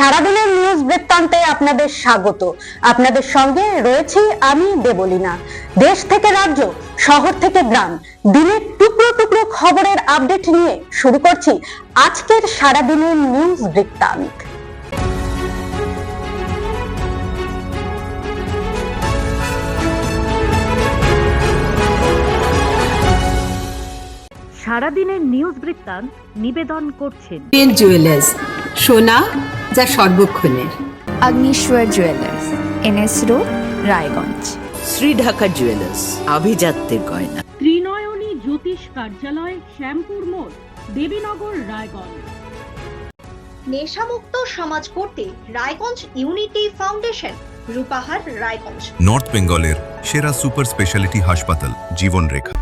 সারাদিনের নিউজ বৃত্তান্তে আপনাদের স্বাগত। আপনাদের সঙ্গে রয়েছি আমি দেবলীনা। দেশ থেকে রাজ্য, শহর থেকে গ্রাম, দিনের টুকরো টুকরো খবরের আপডেট নিয়ে শুরু করছি আজকের সারাদিনের নিউজ বৃত্তান্ত। সারাদিনের নিউজ বৃত্তান্ত নিবেদন করছেন জুয়েলার্স, সোনা যা সর্বক্ষণের। Agnishwar jewellers, NS road, Raiganj. Shri Dhaka jewellers, আভিজাত্যের গয়না। ত্রিনয়নী জ্যোতিষ কার্যালয়, শ্যামপুর মোড়, দেবীনগর, রায়গঞ্জ। নেশামুক্ত সমাজ করতে Raiganj unity foundation, Rupahar, Raiganj. North বেঙ্গলের সেরা সুপার স্পেশালিটি হাসপাতাল Jibanrekha.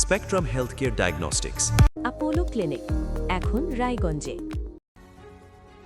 Spectrum health care diagnostics, Apollo clinic, এখন রায়গঞ্জে।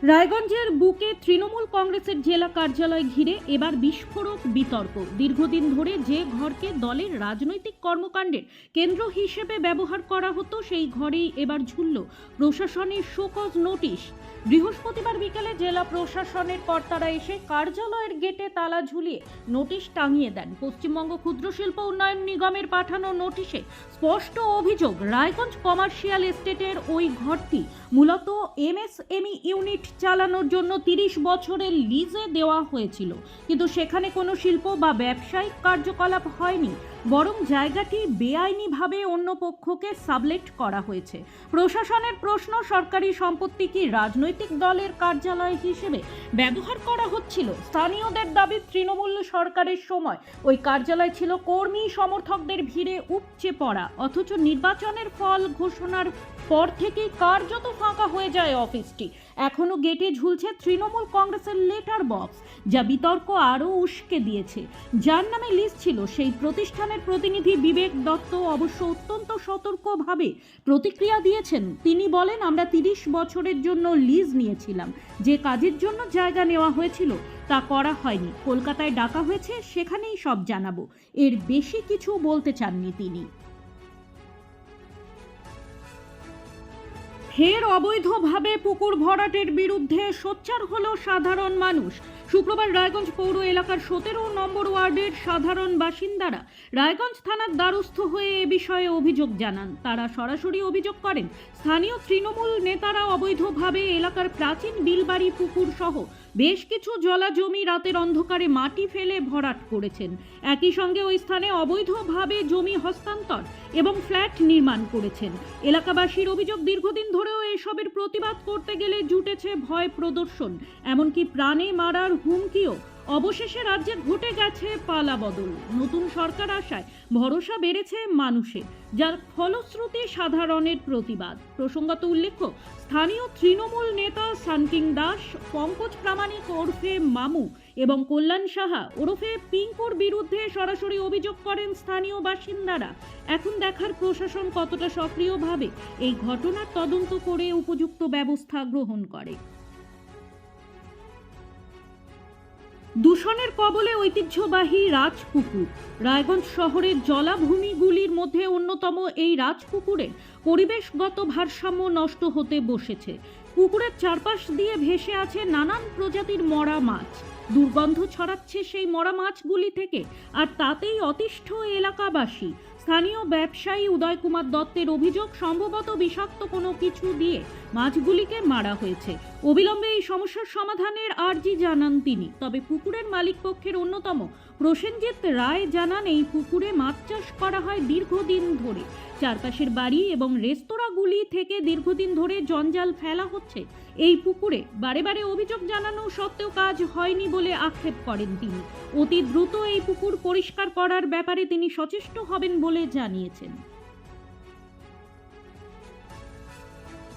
রায়গঞ্জের বুকে তৃণমূল কংগ্রেসের জেলা কার্যালয় ঘিরে এবার বিস্ফোরক বিতর্ক। দীর্ঘদিন ধরে যে ঘরকে দলের রাজনৈতিক কর্মকাণ্ডের কেন্দ্র হিসেবে ব্যবহার করা হতো, সেই ঘরেই এবার ঝুলল প্রশাসনের শোকজ নোটিশ। বৃহস্পতিবার বিকেলে জেলা প্রশাসনের কর্তারা এসে কার্যালয়ের গেটে তালা ঝুলিয়ে নোটিশ টাঙিয়ে দেন। পশ্চিমবঙ্গ ক্ষুদ্র শিল্প উন্নয়ন নিগমের পাঠানো নোটিশে স্পষ্ট অভিযোগ, রায়গঞ্জ কমার্শিয়াল এস্টেটের ওই ঘরটি মূলত এমএসএমই ইউনিট চালানোর জন্য 30 বছরের লিজে দেওয়া হয়েছিল, কিন্তু সেখানে কোনো শিল্প বা ব্যবসায়িক কার্যকলাপ হয়নি, বরং জায়গাটি বেআইনিভাবে অন্য পক্ষকে সাবলেট করা হয়েছে। প্রশাসনের প্রশ্ন, সরকারি সম্পত্তি কি রাজনৈতিক দলের কার্যালয় হিসেবে ব্যবহার করা হচ্ছিল? স্থানীয়দের দাবি, তৃণমূল সরকারের সময় ওই কার্যালয় ছিল কর্মী সমর্থকদের ভিড়ে উপচে পড়া, অথচ নির্বাচনের ফল ঘোষণার পর থেকেই কার্যত ফাঁকা হয়ে যায় অফিসটি। এখনো গেটে ঝুলছে তৃণমূল কংগ্রেসের লেটার বক্স, যা বিতর্ক আরও উস্কে দিয়েছে। যার নামে লিস্ট ছিল সেই প্রতিষ্ঠানের প্রতিনিধি বিবেক দত্ত অবশ্য অত্যন্ত সতর্কভাবে প্রতিক্রিয়া দিয়েছেন। তিনি বলেন, আমরা 30 বছরের জন্য লিজ নিয়েছিলাম, যে কাজের জন্য জায়গা নেওয়া হয়েছিল তা করা হয়নি, কলকাতায় ডাকা হয়েছে, সেখানেই সব জানাবো। এর বেশি কিছু বলতে চাননি তিনি। ফের অবৈধভাবে পুকুর ভরাটের বিরুদ্ধে সোচ্চার হলো সাধারণ মানুষ। শুক্রবার রায়গঞ্জ পৌর এলাকার 17 নম্বর ওয়ার্ডের সাধারণ বাসিন্দারা রায়গঞ্জ থানার দ্বারস্থ হয়ে এ বিষয়ে অভিযোগ জানান। তারা সরাসরি অভিযোগ করেন, স্থানীয় তৃণমূল নেতারা অবৈধভাবে এলাকার প্রাচীন বিলবাড়ি পুকুর সহ বেশ কিছু জলা জমি রাতের অন্ধকারে মাটি ফেলে ভরাট করেছেন। একই সঙ্গে ওই স্থানে অবৈধভাবে জমি হস্তান্তর এবং ফ্ল্যাট নির্মাণ করেছেন। এলাকাবাসীর অভিযোগ, দীর্ঘদিন ধরেও এসবের প্রতিবাদ করতে গেলে জুটেছে ভয় প্রদর্শন, এমনকি প্রাণে মারার হুমকিও। অবশেষে রাজ্যে ঘটে গেছে পালাবদল। নতুন সরকার আসায় ভরসা বেড়েছে মানুষের, যার ফলশ্রুতি সাধারণের প্রতিবাদ। প্রসঙ্গত উল্লেখ্য, স্থানীয় তৃণমূল নেতা শান্তিং দাস, পঙ্কজ প্রামাণিক ওরফে মামু এবং কল্যাণ সাহা ওরফে পিঙ্কুর বিরুদ্ধে সরাসরি অভিযোগ করেন স্থানীয় বাসিন্দারা। এখন দেখার প্রশাসন কতটা সক্রিয়ভাবে এই ঘটনার তদন্ত করে উপযুক্ত ব্যবস্থা গ্রহণ করে। দূষণের কবলে ঐতিহ্যবাহী রাজপুকুর। রায়গঞ্জ শহরের জলাভূমিগুলির মধ্যে অন্যতম এই রাজপুকুরের পরিবেশগত ভারসাম্য নষ্ট হতে বসেছে। পুকুরের চারপাশ দিয়ে ভেসে আছে নানান প্রজাতির মরা মাছ। দুর্গন্ধ ছড়াচ্ছে সেই মরা মাছগুলি থেকে, আর তাতেই অতিষ্ঠ এলাকাবাসী। স্থানীয় ব্যবসায়ী উদয় কুমার দত্তের অভিযোগ, সম্ভবত বিষাক্ত কোনো কিছু দিয়ে মাছগুলিকে মারা হয়েছে। অবিলম্বে এই সমস্যার সমাধানের আর্জি জানান তিনি। তবে পুকুরের মালিক পক্ষের অন্যতম প্রসেনজিৎ রায় জানান, এই পুকুরে মাছ চাষ করা হয় দীর্ঘদিন ধরে। চারপাশের বাড়ি এবং রেস্তোরাঁগুলি থেকে দীর্ঘদিন ধরে জঞ্জাল ফেলা হচ্ছে এই পুকুরে। বারে বারে অভিযোগ জানানো সত্ত্বেও কাজ হয়নি বলে আক্ষেপ করেন তিনি। অতি দ্রুত এই পুকুর পরিষ্কার করার ব্যাপারে তিনি সচেষ্ট হবেন বলে জানিয়েছেন।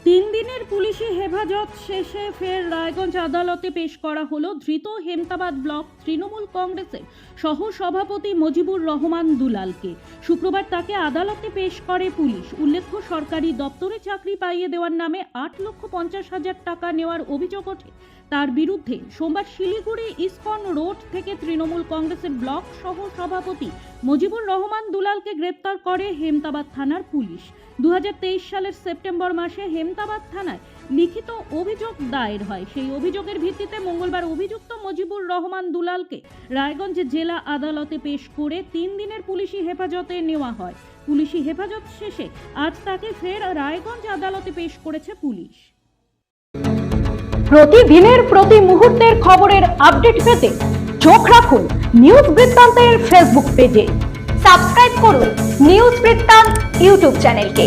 3 দিনের পুলিশি হেফাজত শেষে ফের রায়গঞ্জ আদালতে পেশ করা হলো ধৃত হেমতাবাদ ব্লক তৃণমূল কংগ্রেসের সহ সভাপতি মজিবুর রহমান দুলালকে। শুক্রবার তাকে আদালতে পেশ করে পুলিশ। উল্লেখ্য, সরকারি দপ্তরে চাকরি পাইয়ে দেওয়ার নামে 8,50,000 টাকা নেওয়ার অভিযোগ ওঠে তার বিরুদ্ধে। সোমবার শিলিগুড়ি ইস্কন রোড থেকে তৃণমূল কংগ্রেসের ব্লক সহ সভাপতি মজিবুর রহমান দুলালকে গ্রেপ্তার করে হেমতাবাদ থানার পুলিশ। 2023 সালের সেপ্টেম্বর মাসে হেমতাবাদ থানায় লিখিত অভিযোগ দায়ের হয়। সেই অভিযোগের ভিত্তিতে মঙ্গলবার অভিযুক্ত মজিবুর রহমান দুলালকে রায়গঞ্জ জেলা আদালতে পেশ করে 3 দিনের পুলিশি হেফাজতে নেওয়া হয়। পুলিশি হেফাজত শেষে আজ তাকে ফের রায়গঞ্জ আদালতে পেশ করেছে পুলিশ। প্রতিদিনের প্রতি মুহূর্তের খবরের আপডেট পেতে চোখ রাখুন নিউজ বৃত্তান্তের ফেসবুক পেজে। সাবস্ক্রাইব করুন নিউজ বৃত্তান্ত ইউটিউব চ্যানেলকে।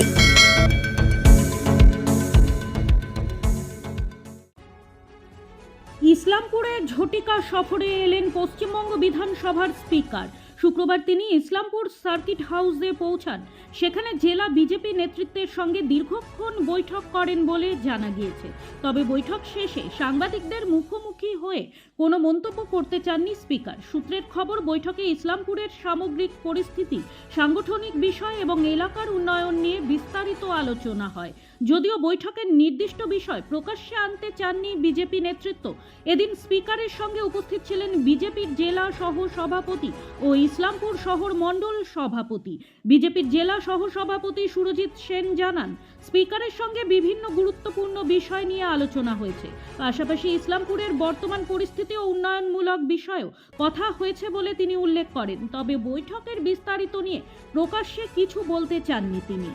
ইসলামপুরে ঝটিকা সফরে এলেন পশ্চিমবঙ্গ বিধানসভার স্পিকার। শুক্রবার তিনি ইসলামপুর সার্কিট হাউসে পৌঁছান। সেখানে জেলা বিজেপি নেতৃত্বের সঙ্গে দীর্ঘক্ষণ বৈঠক করেন বলে জানা গিয়েছে। তবে বৈঠক শেষে সাংবাদিকদের মুখোমুখি হয়ে কোনো মন্তব্য করতে চাননি স্পিকার। সূত্রের খবর, বৈঠকে ইসলামপুরের সামগ্রিক পরিস্থিতি, সাংগঠনিক বিষয় এবং এলাকার উন্নয়ন নিয়ে বিস্তারিত আলোচনা হয়। যদিও বৈঠকের নির্দিষ্ট বিষয় প্রকাশ্যে আনতে চাননি বিজেপি নেতৃত্ব। এদিন স্পিকারের সঙ্গে উপস্থিত ছিলেন বিজেপির জেলা সহ সভাপতি ও ইসলামপুর শহর মণ্ডল সভাপতি। বিজেপির জেলা সহ সভাপতি সুরজিৎ সেন জানান, স্পিকারের সঙ্গে বিভিন্ন গুরুত্বপূর্ণ বিষয় নিয়ে আলোচনা হয়েছে। পাশাপাশি ইসলামপুরের বর্তমান পরিস্থিতি ও উন্নয়নমূলক বিষয়েও কথা হয়েছে বলে তিনি উল্লেখ করেন। তবে বৈঠকের বিস্তারিত নিয়ে প্রকাশ্যে কিছু বলতে চাননি তিনি।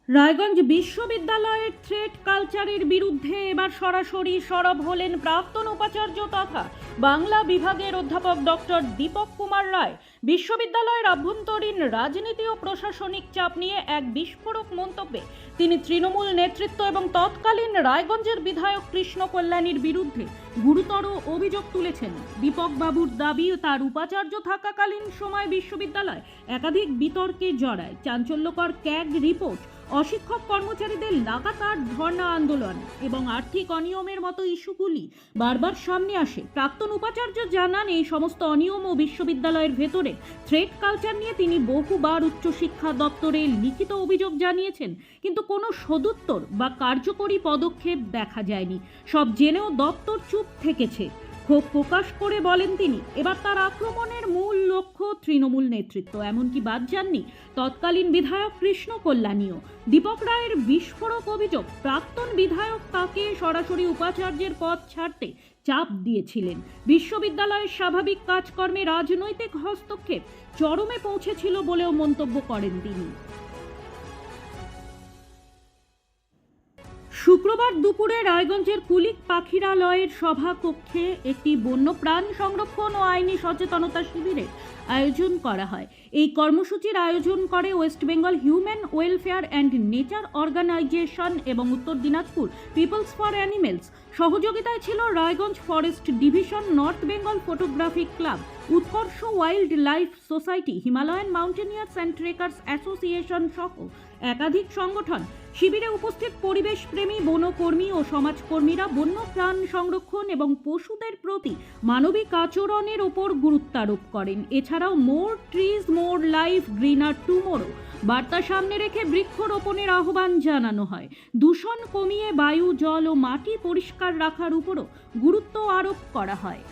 রায়গঞ্জ বিশ্ববিদ্যালয়ের থ্রেট কালচারের বিরুদ্ধে এবার সরাসরি সরব হলেন প্রাক্তন উপাচার্য তথা বাংলা বিভাগের অধ্যাপক ডক্টর দীপক কুমার রায়। বিশ্ববিদ্যালয়ের আভ্যন্তরীণ রাজনীতি ও প্রশাসনিক চাপ নিয়ে এক বিস্ফোরক মন্তব্যে তিনি তৃণমূল নেতৃত্ব এবং তৎকালীন রায়গঞ্জের বিধায়ক কৃষ্ণ কল্যাণীর বিরুদ্ধে গুরুতর অভিযোগ তুলেছেন। দীপক বাবুর দাবি, তার উপাচার্য থাকাকালীন সময় বিশ্ববিদ্যালয় একাধিক বিতর্কে জড়ায়। চাঞ্চল্যকর ক্যাগ রিপোর্ট, অশিক্ষক কর্মচারীদের লাগাতার ধর্ণা আন্দোলন এবং আর্থিক অনিয়মের মতো ইস্যুগুলি বারবার সামনে আসে। প্রাক্তন উপাচার্য জানান, এই সমস্ত অনিয়ম ও বিশ্ববিদ্যালয়ের ভেতরে থ্রেট কালচার নিয়ে তিনি বহুবার উচ্চশিক্ষা দপ্তরে লিখিত অভিযোগ জানিয়েছেন, কিন্তু কোনো সদুত্তর বা কার্যকরী পদক্ষেপ দেখা যায়নি। সব জেনেও দপ্তর চুপ থেকেছে। ক্ষোভ প্রকাশ করে বলেন তিনি, এবার তার আক্রমণের মূল লক্ষ্য তৃণমূল নেতৃত্ব, এমনকি বাদ যাননি তৎকালীন বিধায়ক কৃষ্ণ কল্যাণীও। দীপক রায়ের বিস্ফোরক অভিযোগ, প্রাক্তন বিধায়ক তাকে সরাসরি উপাচার্যের পদ ছাড়তে চাপ দিয়েছিলেন। বিশ্ববিদ্যালয়ের স্বাভাবিক কাজকর্মে রাজনৈতিক হস্তক্ষেপ চরমে পৌঁছেছিল বলেও মন্তব্য করেন তিনি। শুক্রবার দুপুরে রায়গঞ্জের কুলিক পাখিরালয়ের সভাকক্ষে একটি বন্যপ্রাণ সংরক্ষণ ও আইনি সচেতনতা শিবিরের আয়োজন করা হয়। এই কর্মসূচির আয়োজন করে west Bengal human welfare and nature organisation এবং Uttar Dinajpur peoples for animals. সহযোগিতায় ছিল Raiganj forest division, north Bengal photographic club, Utkarsha wildlife society, Himalayan mountaineers and trekkers association সহ একাধিক সংগঠন। শিবিরে উপস্থিত পরিবেশ প্রেমী বনকর্মী ও সমাজকর্মীরা বন্যপ্রাণ সংরক্ষণ এবং পশুদের প্রতি মানবিক আচরণের ওপর গুরুত্বারোপ করেন। এছাড়াও মোর ট্রিজ মোর লাইফ গ্রিনার টুমোরো বার্তা সামনে রেখে বৃক্ষরোপণের আহ্বান জানানো হয়। দূষণ কমিয়ে বায়ু, জল ও মাটি পরিষ্কার রাখার উপরও গুরুত্ব আরোপ করা হয়।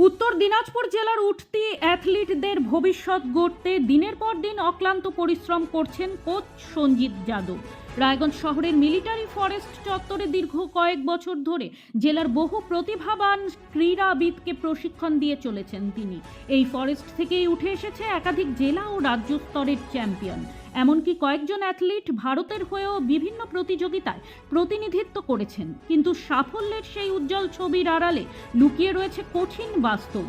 উত্তর দিনাজপুর জেলার উঠতি অ্যাথলিটদের ভবিষ্যৎ গড়তে দিনের পর দিন অক্লান্ত পরিশ্রম করছেন কোচ সঞ্জিত যাদব। রায়গঞ্জ শহরের মিলিটারি ফরেস্ট চত্বরে দীর্ঘ কয়েক বছর ধরে জেলার বহু প্রতিভাবান ক্রীড়াবিদকে প্রশিক্ষণ দিয়ে চলেছেন তিনি। এই ফরেস্ট থেকেই উঠে এসেছে একাধিক জেলা ও রাজ্য স্তরের চ্যাম্পিয়ন। এমনকি কয়েকজন অ্যাথলিট ভারতের হয়েও বিভিন্ন প্রতিযোগিতায় প্রতিনিধিত্ব করেছেন। কিন্তু সাফল্যের সেই উজ্জ্বল ছবির আড়ালে লুকিয়ে রয়েছে কঠিন বাস্তব।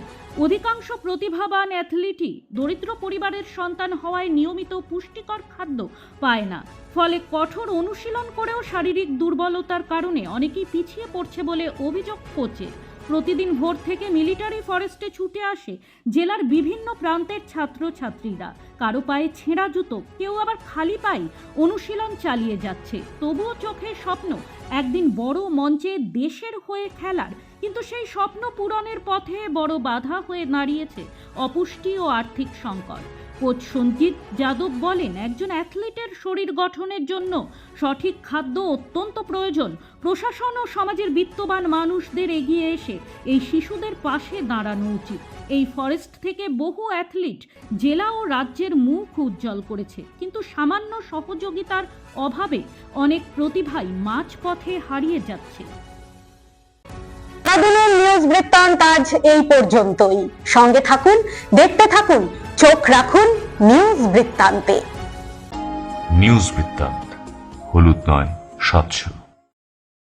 অধিকাংশ প্রতিভাবান অ্যাথলিটই দরিদ্র পরিবারের সন্তান হওয়ায় নিয়মিত পুষ্টিকর খাদ্য পায় না। ফলে কঠোর অনুশীলন করেও শারীরিক দুর্বলতার কারণে অনেকেই পিছিয়ে পড়ছে বলে অভিযোগ কোচের। প্রতিদিন ভোর থেকে মিলিটারি ফরেস্টে ছুটে আসে জেলার বিভিন্ন প্রান্তের ছাত্রছাত্রীরা। কারো পায়ে ছেঁড়া জুতো, কেউ আবার খালি পায়ে অনুশীলন চালিয়ে যাচ্ছে। তবুও চোখে স্বপ্ন একদিন বড় মঞ্চে দেশের হয়ে খেলার। কিন্তু সেই স্বপ্ন পূরণের পথে বড় বাধা হয়ে দাঁড়িয়েছে অপুষ্টি ও আর্থিক সংকট। কোচ সঞ্জিত যাদব বলেন, একজন অ্যাথলিটের শরীর গঠনের জন্য সঠিক খাদ্য অত্যন্ত প্রয়োজন। প্রশাসন ও সমাজের বিত্তবান মানুষদের এগিয়ে এসে এই শিশুদের পাশে দাঁড়ানো উচিত। এই ফরেস্ট থেকে বহু অ্যাথলিট জেলা ও রাজ্যের মুখ উজ্জ্বল করেছে, কিন্তু সামান্য সহযোগিতার অভাবে অনেক প্রতিভাই মাঝপথে হারিয়ে যাচ্ছে। সারাদিনের নিউজ বৃত্তান্ত আজ এই পর্যন্তই। সঙ্গে থাকুন, দেখতে থাকুন, চোখ রাখুন নিউজ বৃত্তান্তে। নিউজ বৃত্তান্ত, হলুদ নয়, স্বচ্ছ।